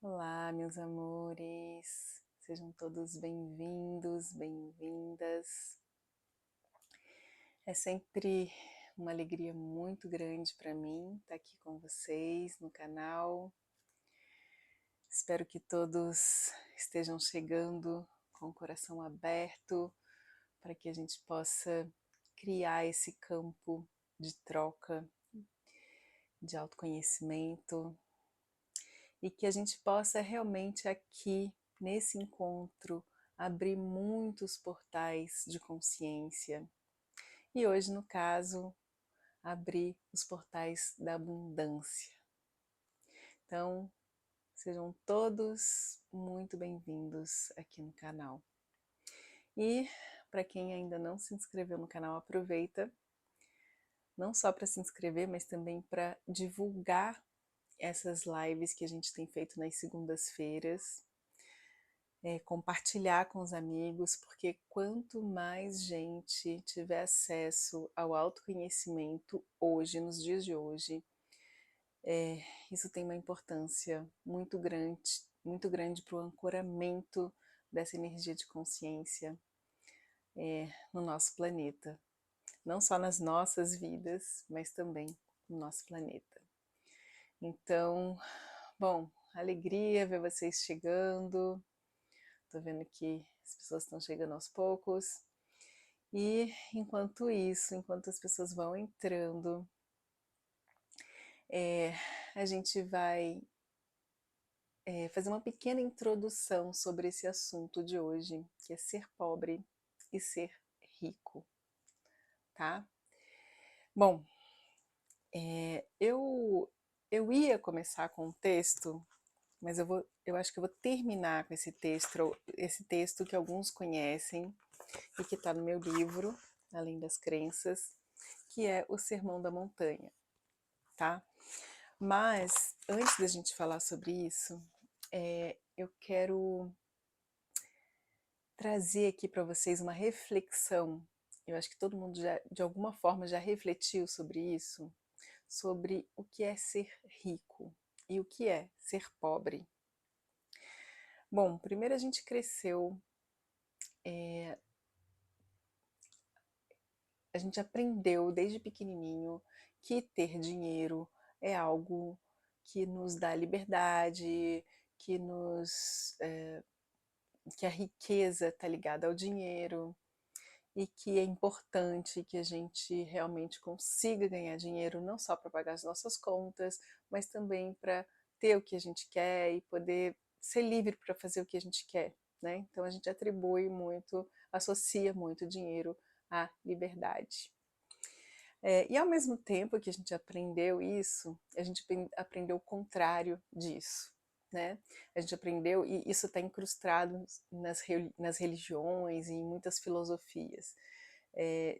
Olá, meus amores, sejam todos bem-vindos, bem-vindas. É sempre uma alegria muito grande para mim estar aqui com vocês no canal. Espero que todos estejam chegando com o coração aberto para que a gente possa criar esse campo de troca, de autoconhecimento e que a gente possa realmente aqui, nesse encontro, abrir muitos portais de consciência. E hoje, no caso, abrir os portais da abundância. Então, sejam todos muito bem-vindos aqui no canal. E para quem ainda não se inscreveu no canal, aproveita, não só para se inscrever, mas também para divulgar essas lives que a gente tem feito nas segundas-feiras, compartilhar com os amigos, porque quanto mais gente tiver acesso ao autoconhecimento hoje, nos dias de hoje, isso tem uma importância muito grande para o ancoramento dessa energia de consciência no nosso planeta. Não só nas nossas vidas, mas também no nosso planeta. Então, bom, alegria ver vocês chegando. Tô vendo que as pessoas estão chegando aos poucos. E enquanto isso, enquanto as pessoas vão entrando, a gente vai fazer uma pequena introdução sobre esse assunto de hoje, que é ser pobre e ser rico, tá? Bom, eu ia começar com um texto, mas eu acho que eu vou terminar com esse texto que alguns conhecem e que está no meu livro, Além das Crenças, que é o Sermão da Montanha, tá? Mas, antes da gente falar sobre isso, eu quero trazer aqui para vocês uma reflexão. Eu acho que todo mundo já, de alguma forma, já refletiu sobre isso, sobre o que é ser rico e o que é ser pobre. Bom, primeiro a gente cresceu, a gente aprendeu desde pequenininho que ter dinheiro é algo que nos dá liberdade, que que a riqueza está ligada ao dinheiro e que é importante que a gente realmente consiga ganhar dinheiro não só para pagar as nossas contas, mas também para ter o que a gente quer e poder ser livre para fazer o que a gente quer, né? Então a gente atribui muito, associa muito dinheiro à liberdade. E ao mesmo tempo que a gente aprendeu isso, a gente aprendeu o contrário disso, né? A gente aprendeu, e isso está incrustado nas religiões e em muitas filosofias,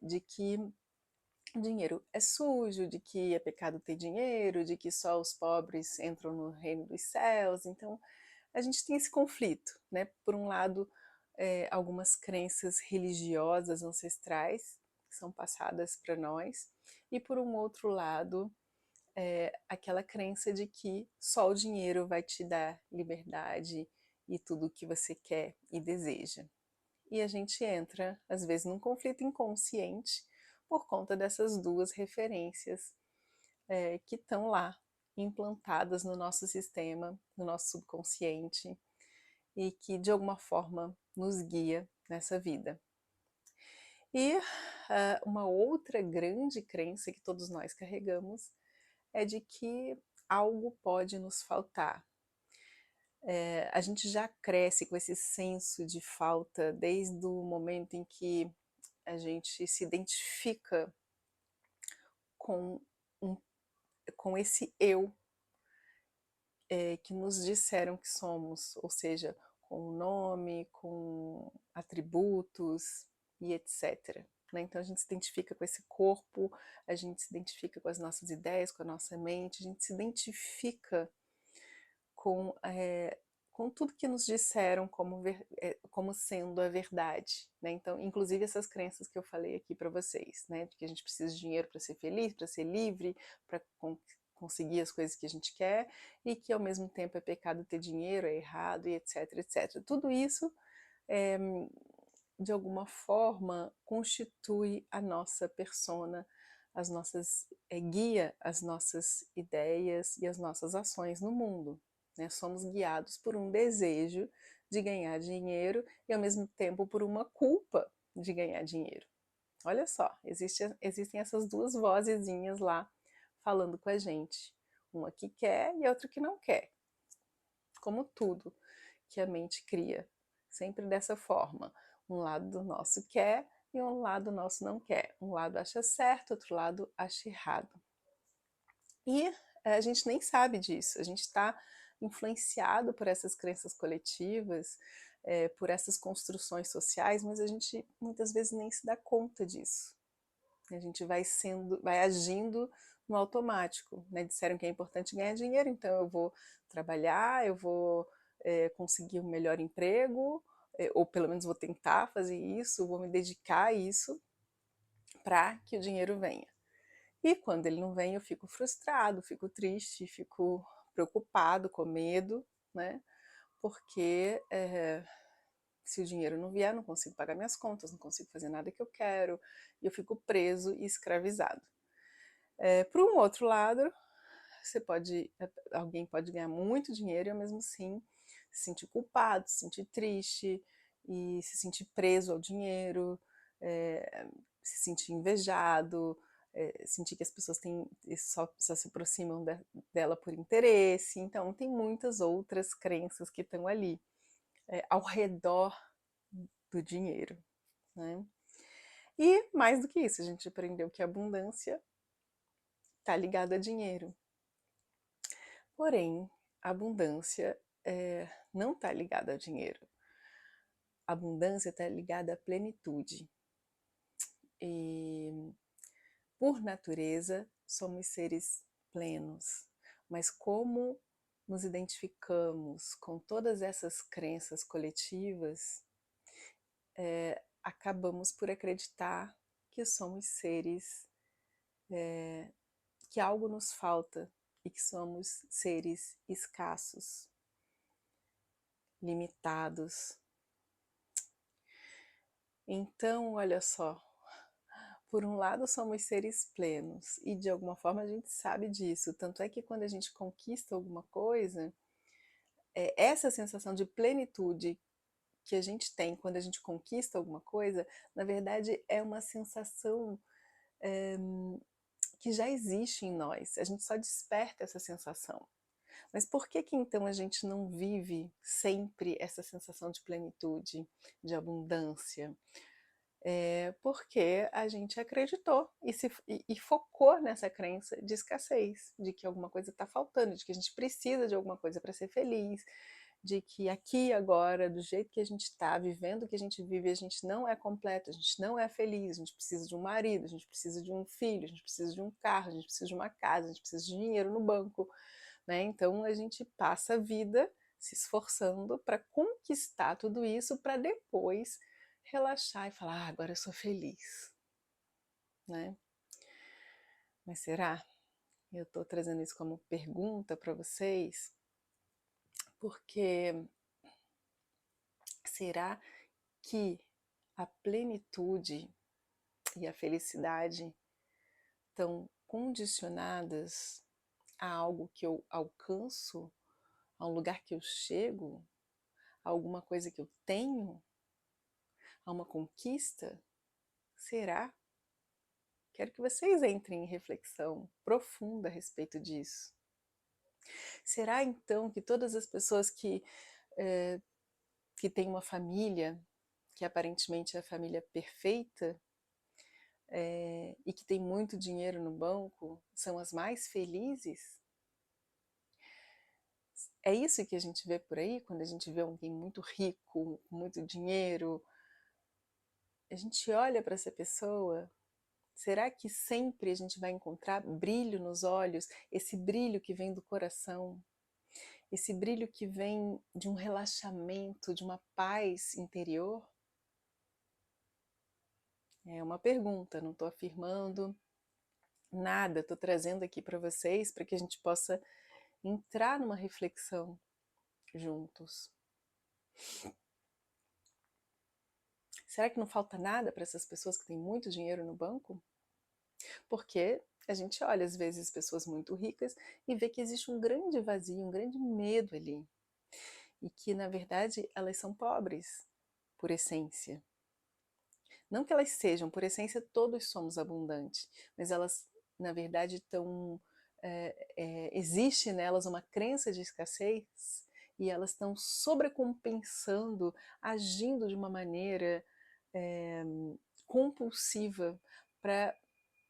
de que dinheiro é sujo, de que é pecado ter dinheiro, de que só os pobres entram no reino dos céus. Então, a gente tem esse conflito, né? Por um lado, algumas crenças religiosas ancestrais que são passadas para nós, e por um outro lado, aquela crença de que só o dinheiro vai te dar liberdade e tudo o que você quer e deseja. E a gente entra, às vezes, num conflito inconsciente por conta dessas duas referências que estão lá, implantadas no nosso sistema, no nosso subconsciente, e que de alguma forma nos guia nessa vida. E uma outra grande crença que todos nós carregamos é de que algo pode nos faltar. A gente já cresce com esse senso de falta desde o momento em que a gente se identifica com, um, com esse eu que nos disseram que somos, ou seja, com o nome, com atributos e etc. Né? Então a gente se identifica com esse corpo, a gente se identifica com as nossas ideias, com a nossa mente, a gente se identifica com, com tudo que nos disseram como sendo a verdade. Né? Então, inclusive essas crenças que eu falei aqui para vocês, né? De que a gente precisa de dinheiro para ser feliz, para ser livre, para conseguir as coisas que a gente quer, e que ao mesmo tempo é pecado ter dinheiro, é errado, e etc, etc. Tudo isso, de alguma forma, constitui a nossa persona, as nossas, guia as nossas ideias e as nossas ações no mundo, né? Somos guiados por um desejo de ganhar dinheiro e ao mesmo tempo por uma culpa de ganhar dinheiro. Olha só, existem essas duas vozezinhas lá falando com a gente. Uma que quer e a outra que não quer. Como tudo que a mente cria, sempre dessa forma. Um lado do nosso quer e um lado nosso não quer. Um lado acha certo, outro lado acha errado. E a gente nem sabe disso, a gente está influenciado por essas crenças coletivas, por essas construções sociais, mas a gente muitas vezes nem se dá conta disso. A gente vai agindo no automático, né? Disseram que é importante ganhar dinheiro, então eu vou trabalhar, eu vou conseguir um melhor emprego, ou pelo menos vou tentar fazer isso, vou me dedicar a isso para que o dinheiro venha. E quando ele não vem, eu fico frustrado, fico triste, fico preocupado, com medo, né? Porque se o dinheiro não vier, eu não consigo pagar minhas contas, não consigo fazer nada que eu quero, e eu fico preso e escravizado. Por um outro lado, alguém pode ganhar muito dinheiro e ao mesmo assim se sentir culpado, se sentir triste e se sentir preso ao dinheiro, se sentir invejado, sentir que as pessoas só se aproximam dela por interesse. Então tem muitas outras crenças que estão ali ao redor do dinheiro, né? E mais do que isso, a gente aprendeu que a abundância está ligada a dinheiro. Porém, a abundância não está ligada ao dinheiro. A abundância está ligada à plenitude. E, por natureza, somos seres plenos. Mas como nos identificamos com todas essas crenças coletivas, acabamos por acreditar que somos seres que algo nos falta e que somos seres escassos, limitados. Então, olha só, por um lado somos seres plenos e de alguma forma a gente sabe disso, tanto é que quando a gente conquista alguma coisa, essa sensação de plenitude que a gente tem quando a gente conquista alguma coisa, na verdade é uma sensação que já existe em nós, a gente só desperta essa sensação. Mas por que que então a gente não vive sempre essa sensação de plenitude, de abundância? Porque a gente acreditou e focou nessa crença de escassez, de que alguma coisa está faltando, de que a gente precisa de alguma coisa para ser feliz, de que aqui e agora, do jeito que a gente está, vivendo o que a gente vive, a gente não é completo, a gente não é feliz, a gente precisa de um marido, a gente precisa de um filho, a gente precisa de um carro, a gente precisa de uma casa, a gente precisa de dinheiro no banco, né? Então a gente passa a vida se esforçando para conquistar tudo isso para depois relaxar e falar, agora eu sou feliz, né? Mas será? Eu estou trazendo isso como pergunta para vocês, porque será que a plenitude e a felicidade estão condicionadas a algo que eu alcanço, a um lugar que eu chego, a alguma coisa que eu tenho, a uma conquista? Será? Quero que vocês entrem em reflexão profunda a respeito disso. Será então que todas as pessoas que têm uma família, que aparentemente é a família perfeita, e que tem muito dinheiro no banco, são as mais felizes? É isso que a gente vê por aí, quando a gente vê alguém muito rico, com muito dinheiro, a gente olha para essa pessoa. Será que sempre a gente vai encontrar brilho nos olhos, esse brilho que vem do coração, esse brilho que vem de um relaxamento, de uma paz interior? É uma pergunta, não estou afirmando, Nada, estou trazendo aqui para vocês para que a gente possa entrar numa reflexão juntos. Será que não falta nada para essas pessoas que têm muito dinheiro no banco? Porque a gente olha às vezes pessoas muito ricas e vê que existe um grande vazio, um grande medo ali. E que na verdade elas são pobres, por essência. Não que elas sejam, por essência todos somos abundantes, mas elas na verdade estão. Existe nelas uma crença de escassez e elas estão sobrecompensando, agindo de uma maneira compulsiva para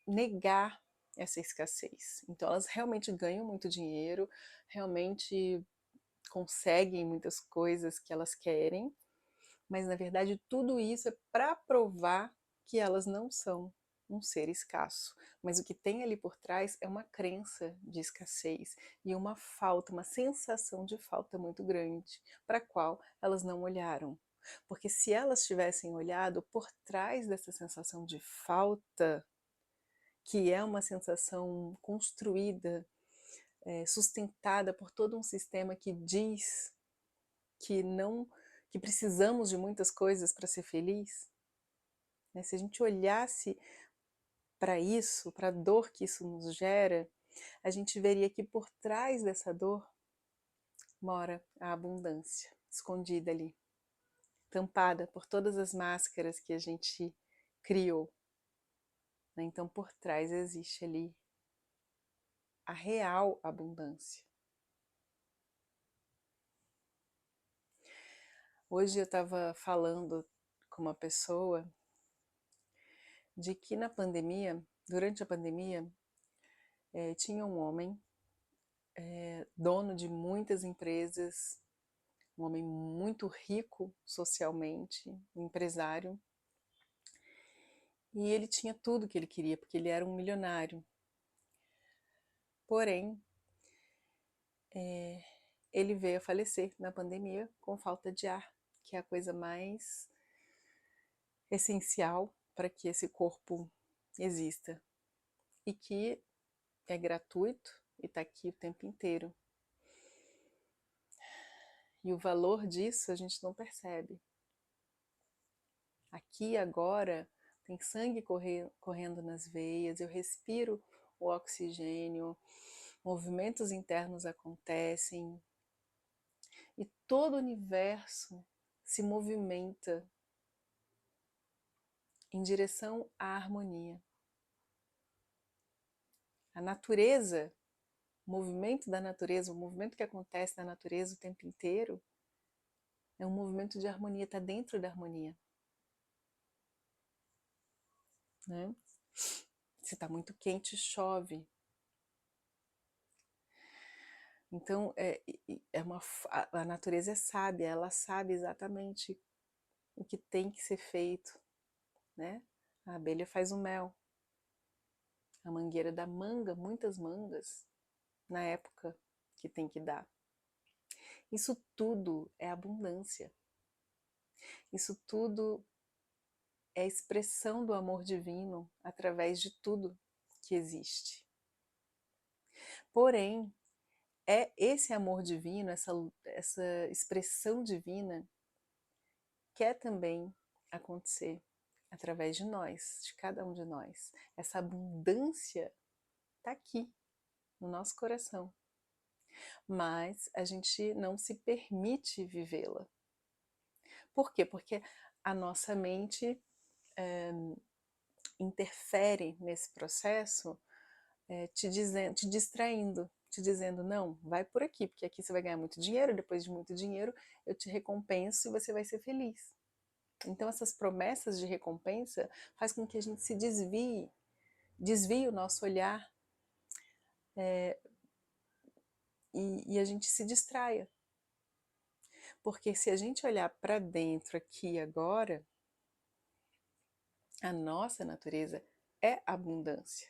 negar essa escassez. Então elas realmente ganham muito dinheiro, realmente conseguem muitas coisas que elas querem, mas na verdade tudo isso é para provar que elas não são um ser escasso. Mas o que tem ali por trás é uma crença de escassez e uma falta, uma sensação de falta muito grande, para a qual elas não olharam. Porque se elas tivessem olhado por trás dessa sensação de falta, que é uma sensação construída, sustentada por todo um sistema que diz que não, que precisamos de muitas coisas para ser feliz, né? Se a gente olhasse para isso, para a dor que isso nos gera, a gente veria que por trás dessa dor mora a abundância, escondida ali, tampada por todas as máscaras que a gente criou, né? Então por trás existe ali a real abundância. Hoje eu estava falando com uma pessoa de que na pandemia, durante a pandemia, tinha um homem, dono de muitas empresas, um homem muito rico socialmente, um empresário, e ele tinha tudo que ele queria, porque ele era um milionário. Porém, ele veio a falecer na pandemia com falta de ar, que é a coisa mais essencial para que esse corpo exista e que é gratuito e está aqui o tempo inteiro. E o valor disso a gente não percebe. Aqui agora tem sangue correndo nas veias, eu respiro o oxigênio, movimentos internos acontecem e todo o universo se movimenta em direção à harmonia. A natureza, o movimento da natureza, o movimento que acontece na natureza o tempo inteiro, é um movimento de harmonia, está dentro da harmonia. Né? Se está muito quente, chove. Então, a natureza é sábia, ela sabe exatamente o que tem que ser feito. Né? A abelha faz o mel. A mangueira dá manga, muitas mangas, na época que tem que dar. Isso tudo é abundância. Isso tudo é expressão do amor divino através de tudo que existe. Porém, é esse amor divino, essa expressão divina, quer também acontecer através de nós, de cada um de nós. Essa abundância está aqui, no nosso coração. Mas a gente não se permite vivê-la. Por quê? Porque a nossa mente interfere nesse processo, te distraindo, te dizendo, não, vai por aqui, porque aqui você vai ganhar muito dinheiro, depois de muito dinheiro eu te recompenso e você vai ser feliz. Então essas promessas de recompensa faz com que a gente se desvie o nosso olhar e a gente se distraia. Porque se a gente olhar para dentro aqui agora, a nossa natureza é abundância.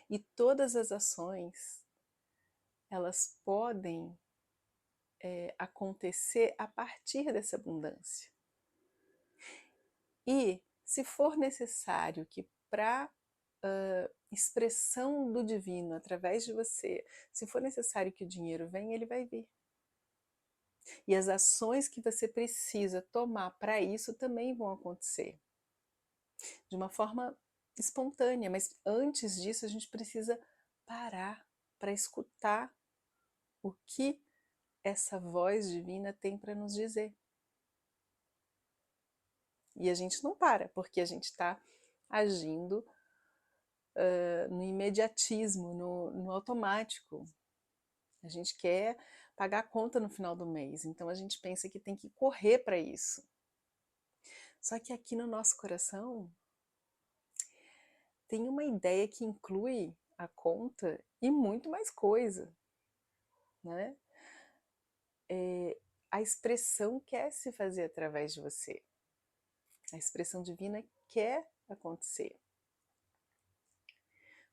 E todas as ações, elas podem acontecer a partir dessa abundância. E se for necessário que para expressão do divino através de você, se for necessário que o dinheiro venha, ele vai vir. E as ações que você precisa tomar para isso também vão acontecer. De uma forma espontânea, mas antes disso a gente precisa parar para escutar o que essa voz divina tem para nos dizer. E a gente não para, porque a gente está agindo no imediatismo, no automático. A gente quer pagar a conta no final do mês, então a gente pensa que tem que correr para isso. Só que aqui no nosso coração tem uma ideia que inclui a conta e muito mais coisa, né? A expressão quer se fazer através de você. A expressão divina quer acontecer.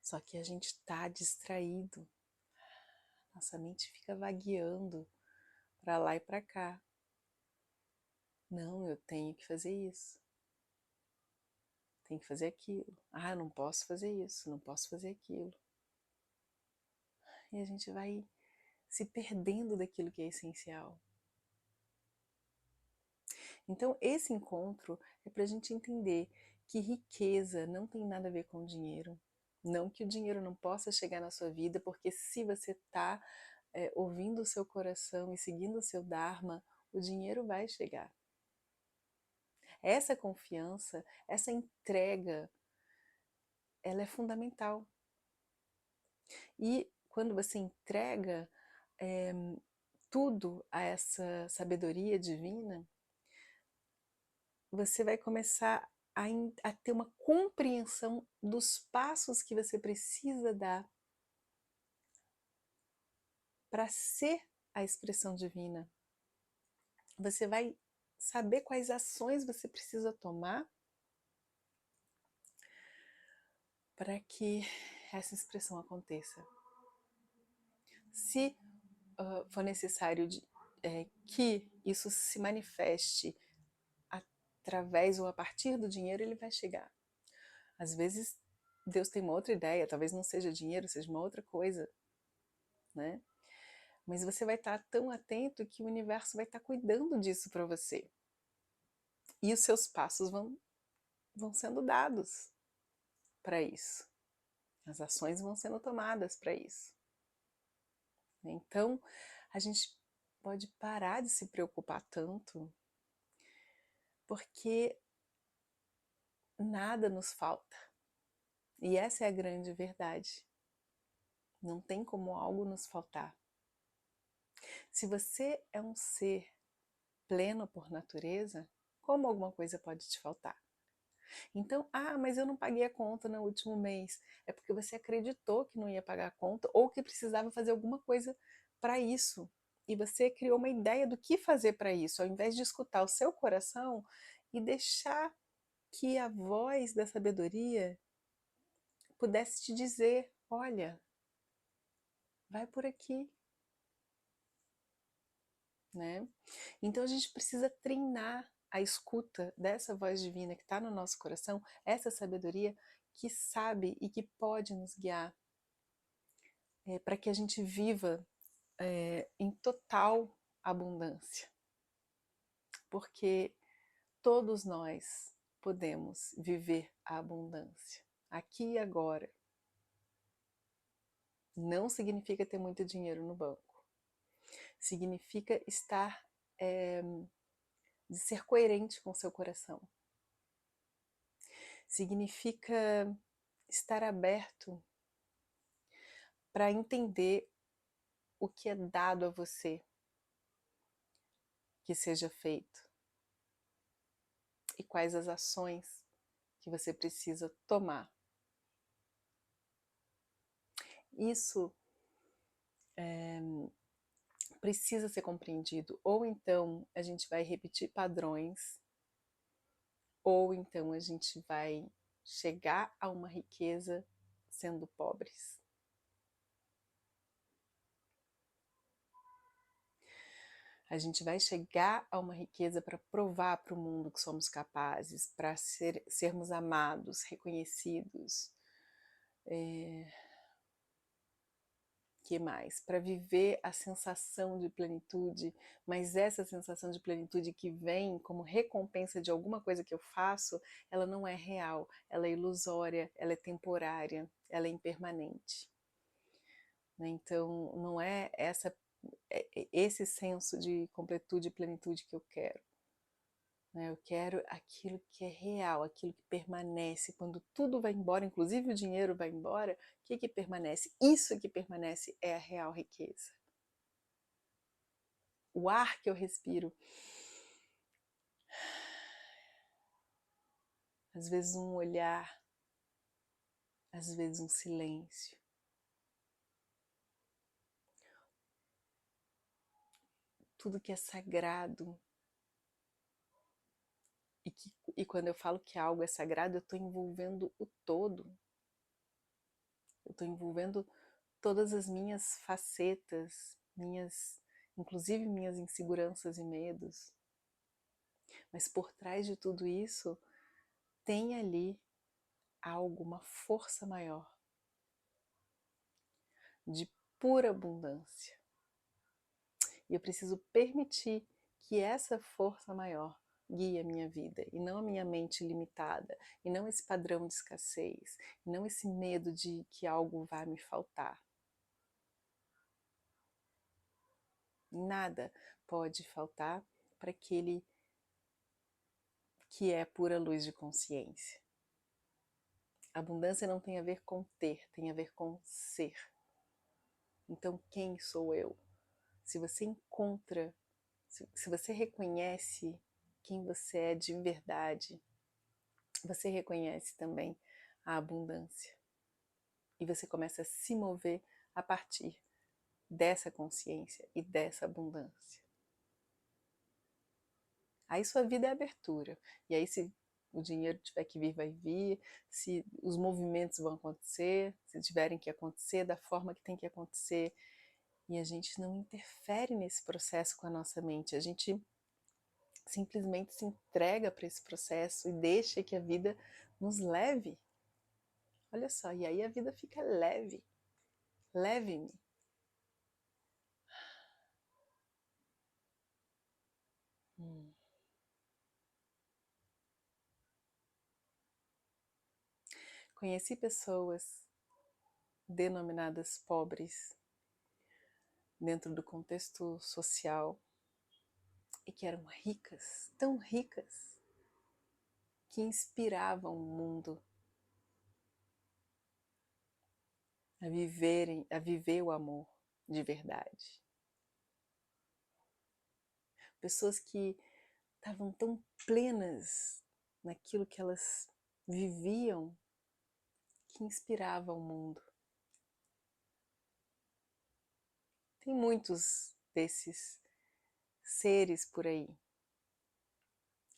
Só que a gente está distraído. Nossa mente fica vagueando para lá e para cá. Não, eu tenho que fazer isso. Tenho que fazer aquilo. Ah, eu não posso fazer isso, não posso fazer aquilo. E a gente vai se perdendo daquilo que é essencial. Então, esse encontro é para a gente entender que riqueza não tem nada a ver com dinheiro. Não que o dinheiro não possa chegar na sua vida, porque se você está ouvindo o seu coração e seguindo o seu Dharma, o dinheiro vai chegar. Essa confiança, essa entrega, ela é fundamental. E quando você entrega tudo a essa sabedoria divina, você vai começar a ter uma compreensão dos passos que você precisa dar para ser a expressão divina. Você vai saber quais ações você precisa tomar para que essa expressão aconteça. Se for necessário que isso se manifeste através ou a partir do dinheiro, ele vai chegar. Às vezes Deus tem uma outra ideia, talvez não seja dinheiro, seja uma outra coisa, né? Mas você vai estar tão atento que o universo vai estar cuidando disso para você. E os seus passos vão sendo dados para isso. As ações vão sendo tomadas para isso. Então, a gente pode parar de se preocupar tanto, porque nada nos falta. E essa é a grande verdade. Não tem como algo nos faltar. Se você é um ser pleno por natureza, como alguma coisa pode te faltar? Então, mas eu não paguei a conta no último mês. É porque você acreditou que não ia pagar a conta ou que precisava fazer alguma coisa para isso. E você criou uma ideia do que fazer para isso, ao invés de escutar o seu coração e deixar que a voz da sabedoria pudesse te dizer: olha, vai por aqui. Né? Então a gente precisa treinar a escuta dessa voz divina que está no nosso coração, essa sabedoria que sabe e que pode nos guiar para que a gente viva em total abundância. Porque todos nós podemos viver a abundância, aqui e agora. Não significa ter muito dinheiro no banco. Significa estar, de ser coerente com o seu coração. Significa estar aberto para entender o que é dado a você que seja feito e quais as ações que você precisa tomar. Isso precisa ser compreendido, ou então a gente vai repetir padrões, ou então a gente vai chegar a uma riqueza sendo pobres. A gente vai chegar a uma riqueza para provar para o mundo que somos capazes, para sermos amados, reconhecidos, Que mais? Para viver a sensação de plenitude, mas essa sensação de plenitude que vem como recompensa de alguma coisa que eu faço, ela não é real, ela é ilusória, ela é temporária, ela é impermanente. Né? Então, não é esse senso de completude e plenitude que eu quero. Né? Eu quero aquilo que é real, aquilo que permanece. Quando tudo vai embora, inclusive o dinheiro vai embora, o que permanece? Isso que permanece é a real riqueza. O ar que eu respiro. Às vezes um olhar, às vezes um silêncio. Tudo que é sagrado. E quando eu falo que algo é sagrado, eu estou envolvendo o todo. Eu estou envolvendo todas as minhas facetas, inclusive minhas inseguranças e medos. Mas por trás de tudo isso, tem ali algo, uma força maior, de pura abundância. E eu preciso permitir que essa força maior guie a minha vida, e não a minha mente limitada, e não esse padrão de escassez, e não esse medo de que algo vai me faltar. Nada pode faltar para aquele que é pura luz de consciência. A abundância não tem a ver com ter, tem a ver com ser. Então, quem sou eu? Se você encontra, se você reconhece quem você é de verdade, você reconhece também a abundância. E você começa a se mover a partir dessa consciência e dessa abundância. Aí sua vida é abertura. E aí, se o dinheiro tiver que vir, vai vir. Se os movimentos vão acontecer, se tiverem que acontecer da forma que tem que acontecer. E a gente não interfere nesse processo com a nossa mente. A gente simplesmente se entrega para esse processo e deixa que a vida nos leve. Olha só, e aí a vida fica leve. Leve-me. Conheci pessoas denominadas pobres dentro do contexto social e que eram ricas, tão ricas, que inspiravam o mundo a viver o amor de verdade. Pessoas que estavam tão plenas naquilo que elas viviam, que inspiravam o mundo. Tem muitos desses seres por aí.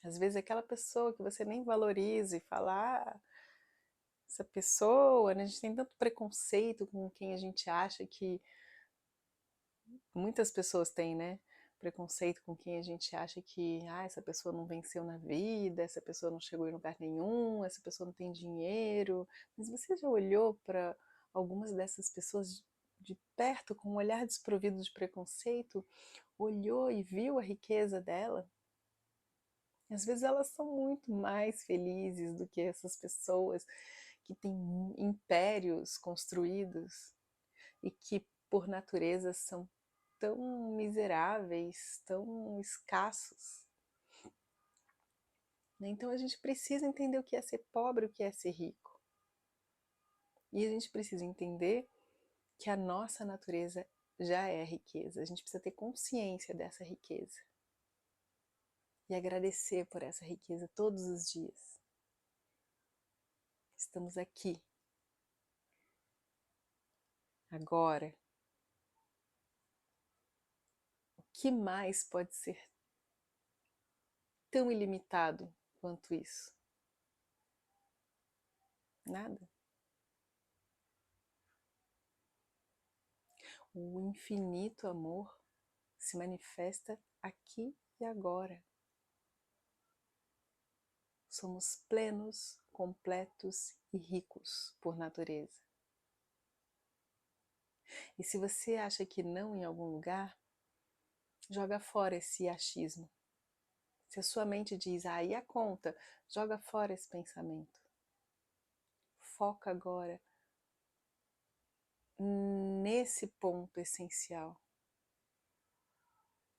Às vezes aquela pessoa que você nem valoriza e fala, essa pessoa, né? A gente tem tanto preconceito com quem a gente acha que... Muitas pessoas têm, né? Preconceito com quem a gente acha que essa pessoa não venceu na vida, essa pessoa não chegou em lugar nenhum, essa pessoa não tem dinheiro. Mas você já olhou para algumas dessas pessoas de perto com um olhar desprovido de preconceito? Olhou e viu a riqueza dela? E às vezes elas são muito mais felizes do que essas pessoas que têm impérios construídos e que por natureza são tão miseráveis, tão escassos. Então a gente precisa entender o que é ser pobre, o que é ser rico. E a gente precisa entender que a nossa natureza já é riqueza. A gente precisa ter consciência dessa riqueza. E agradecer por essa riqueza todos os dias. Estamos aqui. Agora. O que mais pode ser tão ilimitado quanto isso? Nada. O infinito amor se manifesta aqui e agora. Somos plenos, completos e ricos por natureza. E se você acha que não em algum lugar, joga fora esse achismo. Se a sua mente diz, e a conta? Joga fora esse pensamento. Foca agora nesse ponto essencial.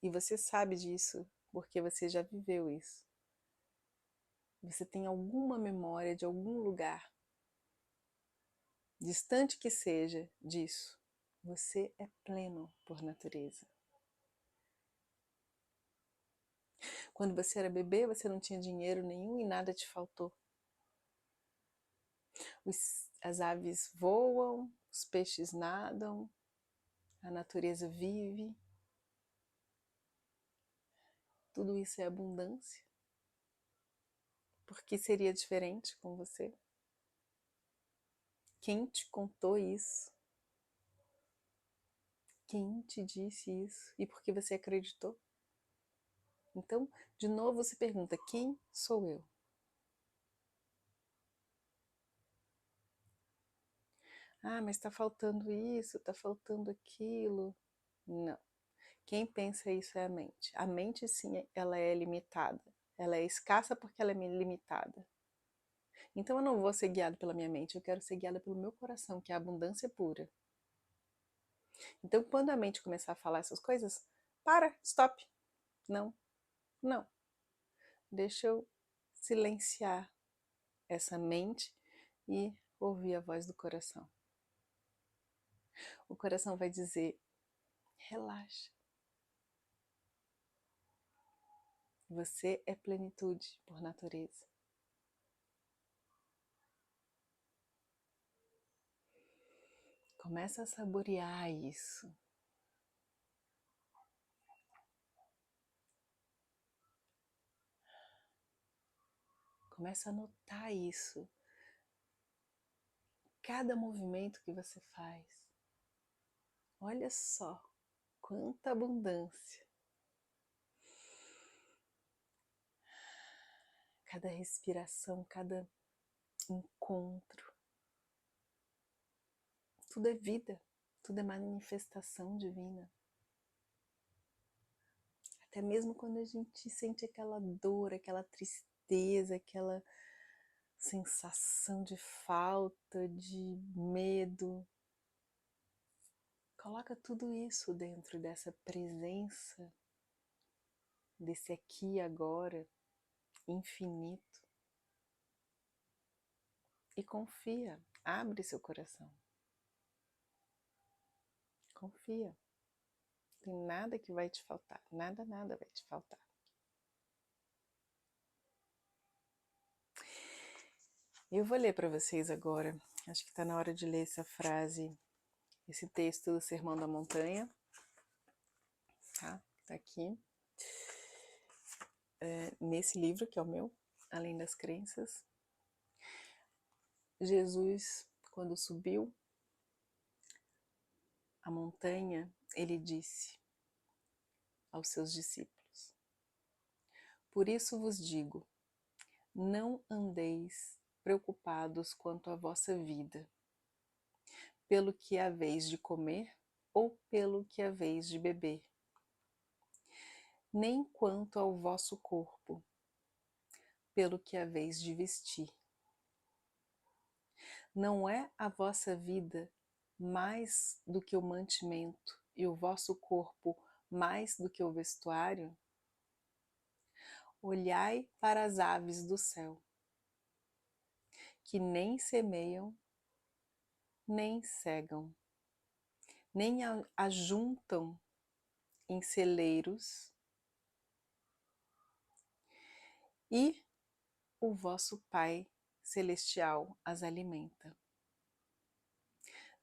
E você sabe disso, porque você já viveu isso. Você tem alguma memória de algum lugar, distante que seja disso. Você é pleno por natureza. Quando você era bebê, você não tinha dinheiro nenhum e nada te faltou. As aves voam, os peixes nadam, a natureza vive. Tudo isso é abundância. Por que seria diferente com você? Quem te contou isso? Quem te disse isso? E por que você acreditou? Então, de novo se pergunta, quem sou eu? Mas está faltando isso, está faltando aquilo. Não. Quem pensa isso é a mente. A mente, sim, ela é limitada. Ela é escassa porque ela é limitada. Então eu não vou ser guiada pela minha mente, eu quero ser guiada pelo meu coração, que é a abundância pura. Então quando a mente começar a falar essas coisas, para, stop. Não, não. Deixa eu silenciar essa mente e ouvir a voz do coração. O coração vai dizer, relaxa. Você é plenitude por natureza. Começa a saborear isso. Começa a notar isso. Cada movimento que você faz. Olha só quanta abundância. Cada respiração, cada encontro. Tudo é vida, tudo é manifestação divina. Até mesmo quando a gente sente aquela dor, aquela tristeza, aquela sensação de falta, de medo. Coloca tudo isso dentro dessa presença, desse aqui e agora, infinito. E confia, abre seu coração. Confia. Não tem nada que vai te faltar, nada vai te faltar. Eu vou ler para vocês agora, acho que está na hora de ler essa frase, esse texto do Sermão da Montanha, tá? Tá aqui, nesse livro que é o meu, Além das Crenças. Jesus, quando subiu a montanha, ele disse aos seus discípulos: por isso vos digo, não andeis preocupados quanto à vossa vida, pelo que haveis de comer ou pelo que haveis de beber, nem quanto ao vosso corpo, pelo que haveis de vestir. Não é a vossa vida mais do que o mantimento e o vosso corpo mais do que o vestuário? Olhai para as aves do céu, que nem semeiam, nem cegam, nem ajuntam em celeiros, e o vosso Pai Celestial as alimenta.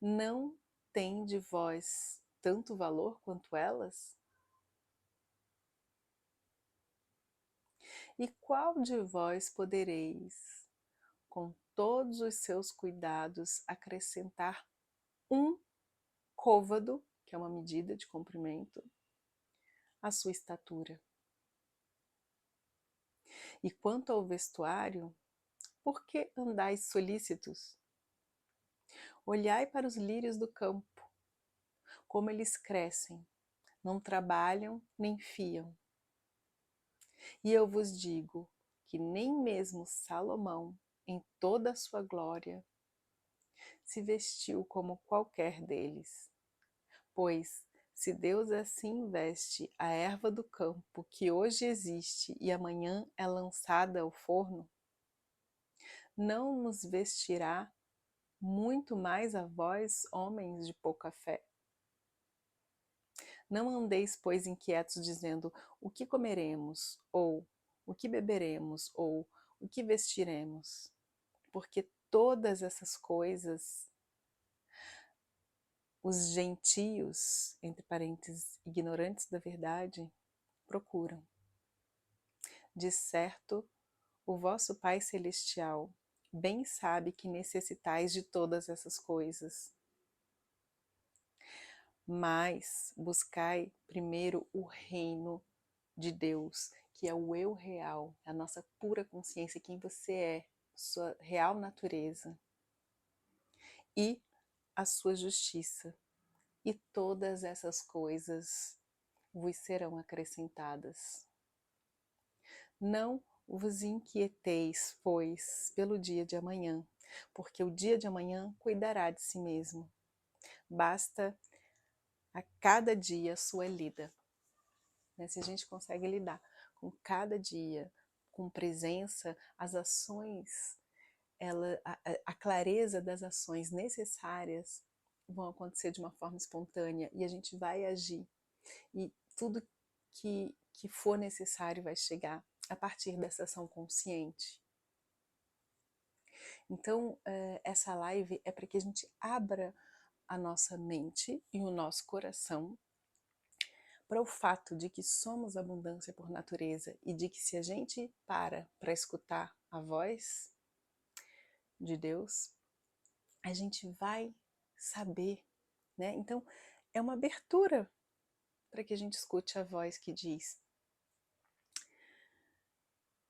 Não tem de vós tanto valor quanto elas? E qual de vós podereis, com todos os seus cuidados, acrescentar um côvado, que é uma medida de comprimento, à sua estatura? E quanto ao vestuário, por que andais solícitos? Olhai para os lírios do campo, como eles crescem, não trabalham nem fiam. E eu vos digo que nem mesmo Salomão, em toda a sua glória, se vestiu como qualquer deles. Pois, se Deus assim veste a erva do campo, que hoje existe e amanhã é lançada ao forno, não nos vestirá muito mais a vós, homens de pouca fé? Não andeis, pois, inquietos, dizendo: o que comeremos? Ou o que beberemos? Ou o que vestiremos? Porque todas essas coisas os gentios, entre parênteses, ignorantes da verdade, procuram. De certo, o vosso Pai Celestial bem sabe que necessitais de todas essas coisas. Mas buscai primeiro o reino de Deus, que é o eu real, a nossa pura consciência, quem você é, sua real natureza, e a sua justiça. E todas essas coisas vos serão acrescentadas. Não vos inquieteis, pois, pelo dia de amanhã, porque o dia de amanhã cuidará de si mesmo. Basta a cada dia a sua lida. Se a gente consegue lidar com cada dia, com presença, as ações, a clareza das ações necessárias vão acontecer de uma forma espontânea e a gente vai agir. E tudo que for necessário vai chegar a partir dessa ação consciente. Então, essa live é para que a gente abra a nossa mente e o nosso coração para o fato de que somos abundância por natureza e de que se a gente para escutar a voz de Deus, a gente vai saber, né? Então, é uma abertura para que a gente escute a voz que diz: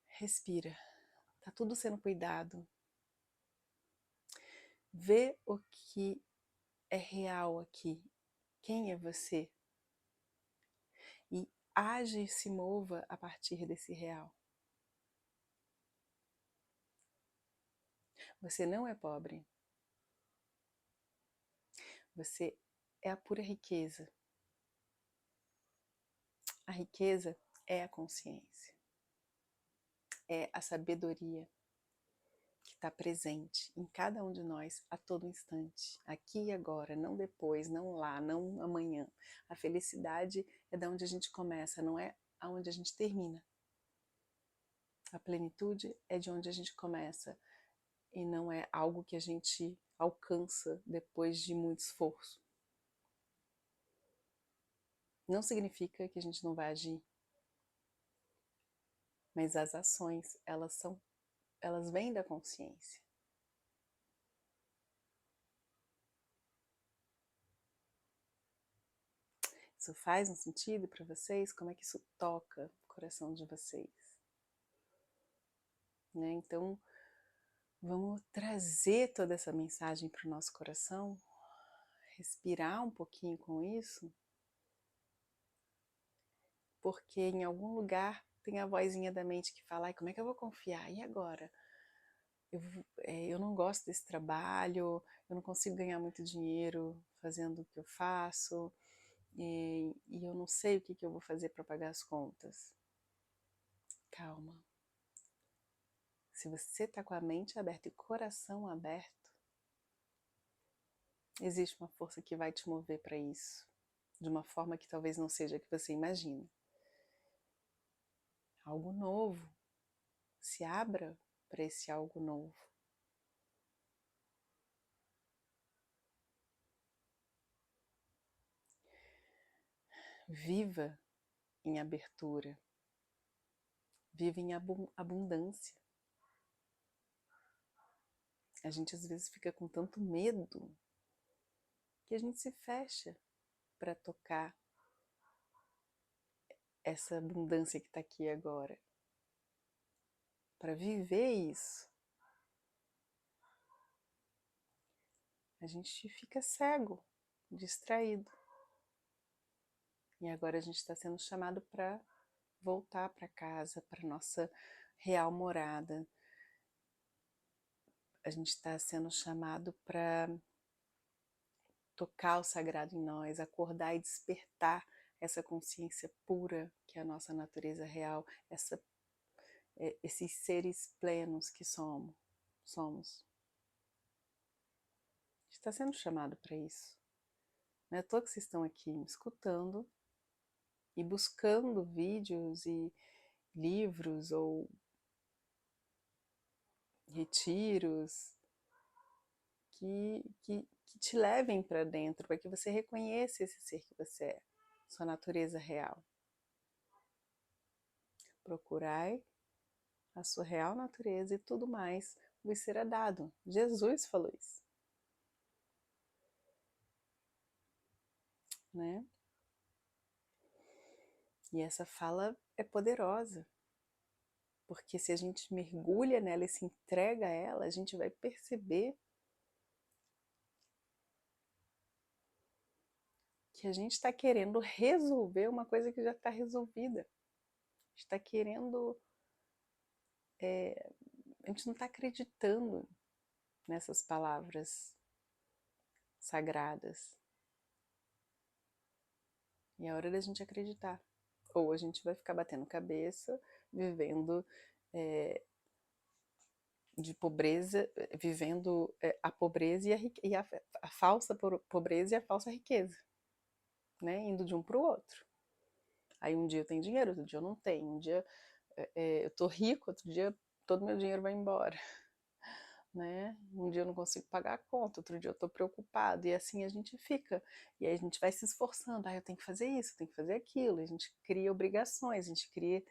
respira, tá tudo sendo cuidado. Vê o que é real aqui. Quem é você? E age e se mova a partir desse real. Você não é pobre. Você é a pura riqueza. A riqueza é a consciência. É a sabedoria que está presente em cada um de nós a todo instante, aqui e agora, não depois, não lá, não amanhã. A felicidade é da onde a gente começa, não é aonde a gente termina. A plenitude é de onde a gente começa e não é algo que a gente alcança depois de muito esforço. Não significa que a gente não vai agir, mas as ações, elas vêm da consciência. Isso faz um sentido para vocês? Como é que isso toca o coração de vocês? Né? Então, vamos trazer toda essa mensagem para o nosso coração, respirar um pouquinho com isso, porque em algum lugar tem a vozinha da mente que fala: ai, como é que eu vou confiar? E agora? Eu não gosto desse trabalho, eu não consigo ganhar muito dinheiro fazendo o que eu faço, e eu não sei o que eu vou fazer para pagar as contas. Calma. Se você está com a mente aberta e coração aberto, existe uma força que vai te mover para isso, de uma forma que talvez não seja a que você imagina. Algo novo. Se abra para esse algo novo. Viva em abertura. Viva em abundância. A gente às vezes fica com tanto medo que a gente se fecha para tocar essa abundância que está aqui agora. Para viver isso. A gente fica cego, distraído. E agora a gente está sendo chamado para voltar para casa, para nossa real morada. A gente está sendo chamado para tocar o sagrado em nós, acordar e despertar essa consciência pura que é a nossa natureza real, esses seres plenos que somos. A gente está sendo chamado para isso. Não é à toa que vocês estão aqui me escutando e buscando vídeos e livros ou retiros que te levem para dentro, para que você reconheça esse ser que você é, sua natureza real. Procurai a sua real natureza e tudo mais vos será dado. Jesus falou isso, né? E essa fala é poderosa, porque se a gente mergulha nela e se entrega a ela, a gente vai perceber que a gente está querendo resolver uma coisa que já está resolvida. Está querendo, a gente não está acreditando nessas palavras sagradas. E é hora da gente acreditar. Ou a gente vai ficar batendo cabeça, vivendo de pobreza, vivendo a pobreza e a falsa pobreza e a falsa riqueza, né? Indo de um para o outro. Aí um dia eu tenho dinheiro, outro dia eu não tenho. Um dia eu tô rico, outro dia todo meu dinheiro vai embora. Né? Um dia eu não consigo pagar a conta, outro dia eu estou preocupado, e assim a gente fica. E aí a gente vai se esforçando, eu tenho que fazer isso, eu tenho que fazer aquilo, a gente cria obrigações, a gente cria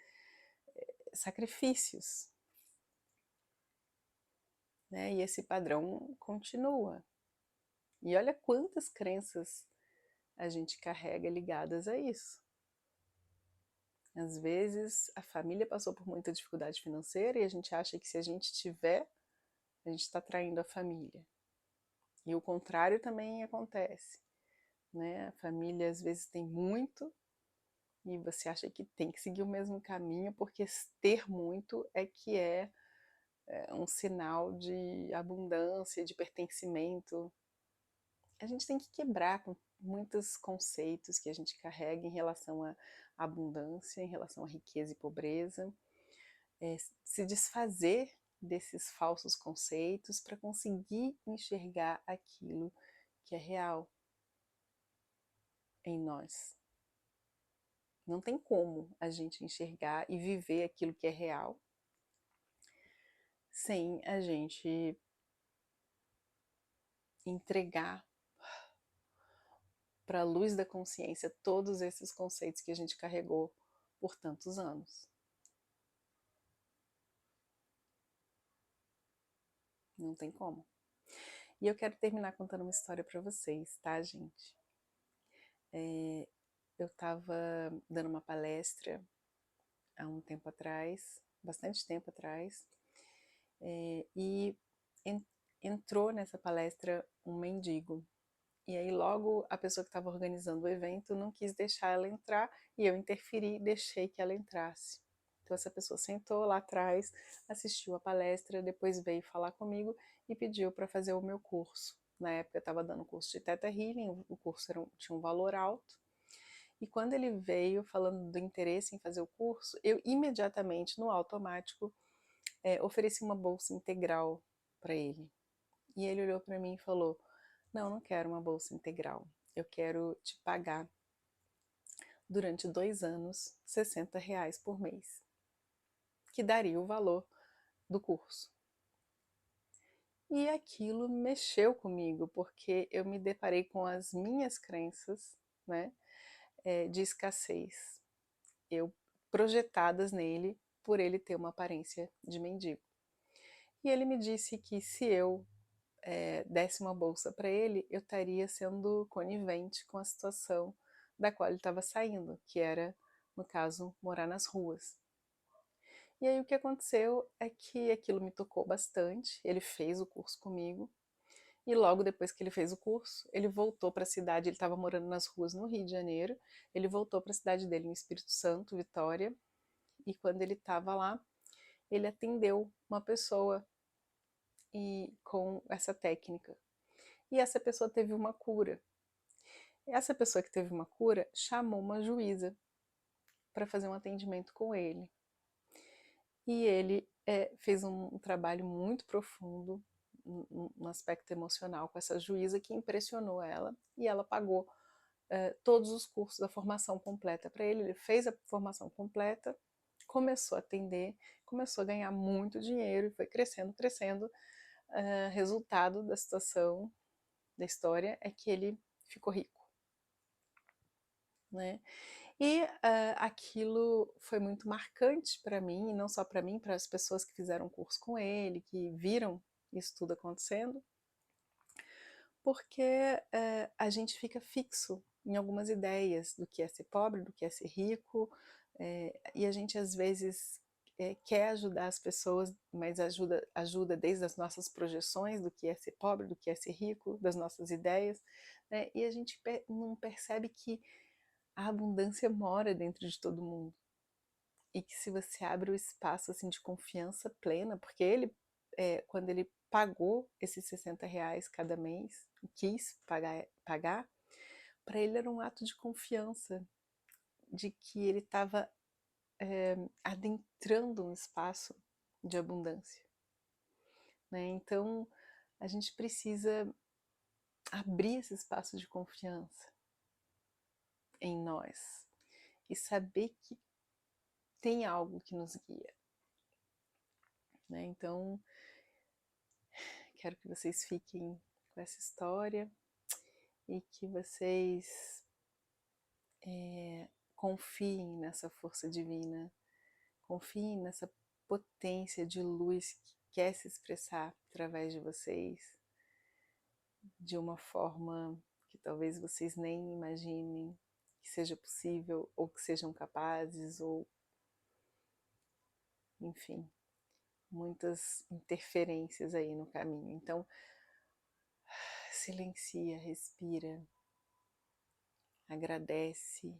sacrifícios, né? E esse padrão continua. E olha quantas crenças a gente carrega ligadas a isso. Às vezes a família passou por muita dificuldade financeira e a gente acha que se a gente tiver, a gente está traindo a família. E o contrário também acontece. Né? A família às vezes tem muito e você acha que tem que seguir o mesmo caminho porque ter muito é um sinal de abundância, de pertencimento. A gente tem que quebrar com muitos conceitos que a gente carrega em relação à abundância, em relação à riqueza e pobreza, se desfazer desses falsos conceitos para conseguir enxergar aquilo que é real em nós. Não tem como a gente enxergar e viver aquilo que é real sem a gente entregar para a luz da consciência todos esses conceitos que a gente carregou por tantos anos. Não tem como. E eu quero terminar contando uma história para vocês, tá, gente? Eu estava dando uma palestra há um tempo atrás, bastante tempo atrás, e entrou nessa palestra um mendigo. E aí logo a pessoa que estava organizando o evento não quis deixar ela entrar e eu interferi e deixei que ela entrasse. Então essa pessoa sentou lá atrás, assistiu a palestra, depois veio falar comigo e pediu para fazer o meu curso. Na época eu estava dando curso de Theta Healing, o curso tinha um valor alto. E quando ele veio falando do interesse em fazer o curso, eu imediatamente, no automático, ofereci uma bolsa integral para ele. E ele olhou para mim e falou: não, não quero uma bolsa integral. Eu quero te pagar durante 2 anos R$ 60 por mês, que daria o valor do curso. E aquilo mexeu comigo, porque eu me deparei com as minhas crenças, né, de escassez, eu projetadas nele por ele ter uma aparência de mendigo. E ele me disse que se eu desse uma bolsa para ele, eu estaria sendo conivente com a situação da qual ele estava saindo, que era, no caso, morar nas ruas. E aí o que aconteceu é que aquilo me tocou bastante, ele fez o curso comigo, E logo depois que ele fez o curso, ele voltou para a cidade, ele estava morando nas ruas no Rio de Janeiro, ele voltou para a cidade dele, no Espírito Santo, Vitória, e quando ele estava lá, ele atendeu uma pessoa com essa técnica. E essa pessoa teve uma cura. Essa pessoa que teve uma cura chamou uma juíza para fazer um atendimento com ele. E ele fez um trabalho muito profundo no aspecto emocional com essa juíza, que impressionou ela, e ela pagou todos os cursos da formação completa para ele. Ele fez a formação completa, começou a atender, começou a ganhar muito dinheiro e foi crescendo, crescendo. Resultado da situação, da história, é que ele ficou rico, né? E aquilo foi muito marcante para mim, e não só para mim, para as pessoas que fizeram curso com ele, que viram isso tudo acontecendo, porque a gente fica fixo em algumas ideias do que é ser pobre, do que é ser rico, e a gente às vezes quer ajudar as pessoas, mas ajuda desde as nossas projeções do que é ser pobre, do que é ser rico, das nossas ideias, né? E a gente não percebe que a abundância mora dentro de todo mundo. E que se você abre o espaço assim de confiança plena, porque ele, quando ele pagou esses R$ 60 cada mês, quis pagar, para ele era um ato de confiança, de que ele estava adentrando um espaço de abundância, né? Então a gente precisa abrir esse espaço de confiança em nós e saber que tem algo que nos guia, né? Então quero que vocês fiquem com essa história e que vocês confiem nessa força divina, confiem nessa potência de luz que quer se expressar através de vocês de uma forma que talvez vocês nem imaginem que seja possível, ou que sejam capazes, ou enfim, muitas interferências aí no caminho. Então, silencia, respira, agradece,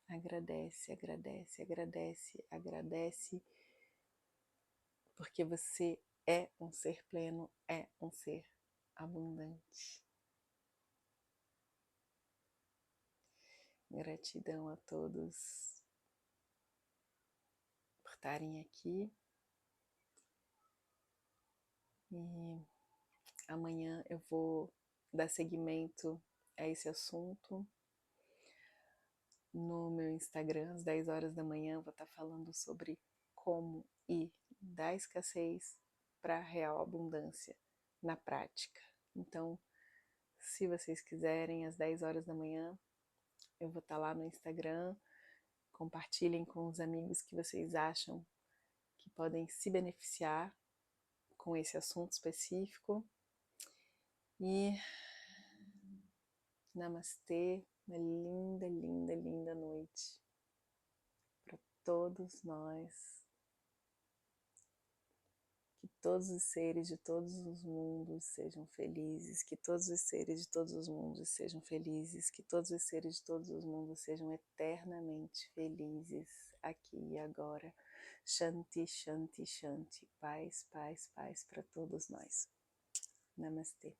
agradece, agradece, agradece, agradece, porque você é um ser pleno, é um ser abundante. Gratidão a todos por estarem aqui. E amanhã eu vou dar seguimento a esse assunto. No meu Instagram, às 10 horas da manhã, eu vou estar falando sobre como ir da escassez para a real abundância na prática. Então, se vocês quiserem, às 10 horas da manhã, eu vou estar lá no Instagram. Compartilhem com os amigos que vocês acham que podem se beneficiar com esse assunto específico. E namastê, uma linda, linda, linda noite para todos nós. Que todos os seres de todos os mundos sejam felizes, que todos os seres de todos os mundos sejam felizes, que todos os seres de todos os mundos sejam eternamente felizes, aqui e agora. Shanti, Shanti, Shanti. Paz, paz, paz para todos nós. Namastê.